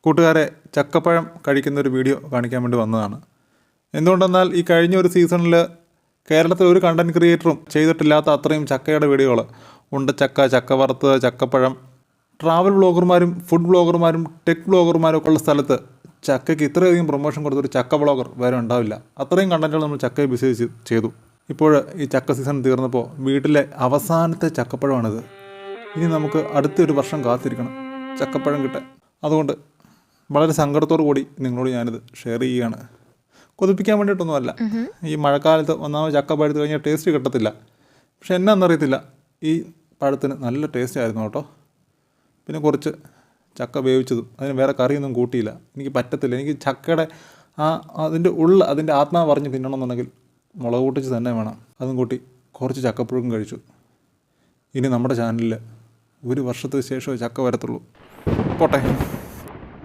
കൂട്ടുകാരെ, ചക്കപ്പഴം കഴിക്കുന്നൊരു വീഡിയോ കാണിക്കാൻ വേണ്ടി വന്നതാണ്. എന്തുകൊണ്ടെന്നാൽ ഈ കഴിഞ്ഞ ഒരു സീസണിൽ കേരളത്തിൽ ഒരു കണ്ടൻറ് ക്രിയേറ്ററും ചെയ്തിട്ടില്ലാത്ത അത്രയും ചക്കയുടെ വീഡിയോകൾ ഉണ്ടച്ചക്ക, ചക്ക വറുത്തത്, ചക്കപ്പഴം. ട്രാവൽ വ്ളോഗർമാരും ഫുഡ് വ്ളോഗർമാരും ടെക് വ്ളോഗർമാരും ഒക്കെ ഉള്ള സ്ഥലത്ത് ചക്കയ്ക്ക് ഇത്രയധികം പ്രൊമോഷൻ കൊടുത്തൊരു ചക്ക വ്ളോഗർ വേറെ ഉണ്ടാവില്ല. അത്രയും കണ്ടൻറ്റുകൾ നമ്മൾ ചക്കയെ ബിസിനസ് ചെയ്തു. ഇപ്പോൾ ഈ ചക്ക സീസൺ തീർന്നപ്പോൾ വീട്ടിലെ അവസാനത്തെ ചക്കപ്പഴമാണിത്. ഇനി നമുക്ക് അടുത്തൊരു വർഷം കാത്തിരിക്കണം ചക്കപ്പഴം കിട്ടാൻ. അതുകൊണ്ട് വളരെ സങ്കടത്തോടു കൂടി നിങ്ങളോട് ഞാനിത് ഷെയർ ചെയ്യുകയാണ്. കൊതിപ്പിക്കാൻ വേണ്ടിയിട്ടൊന്നുമല്ല. ഈ മഴക്കാലത്ത് ഒന്നാമത് ചക്ക പഴുത്ത് കഴിഞ്ഞാൽ ടേസ്റ്റ് കിട്ടത്തില്ല. പക്ഷെ എന്നാന്നറിയത്തില്ല, ഈ പഴത്തിന് നല്ല ടേസ്റ്റ് ആയിരുന്നു കേട്ടോ. പിന്നെ കുറച്ച് ചക്ക വേവിച്ചതും, അതിന് വേറെ കറിയൊന്നും കൂട്ടിയില്ല. എനിക്ക് പറ്റത്തില്ല. എനിക്ക് ചക്കയുടെ അതിൻ്റെ ആത്മാവ് പറഞ്ഞ് തിന്നണമെന്നുണ്ടെങ്കിൽ മുളക് കൂട്ടിച്ച് തന്നെ വേണം. അതും കൂട്ടി കുറച്ച് ചക്കപ്പുഴുക്കും കഴിച്ചു. ഇനി നമ്മുടെ ചാനലിൽ ഒരു വർഷത്തിന് ശേഷമേ ചക്ക വരത്തുള്ളൂ. പോട്ടെ.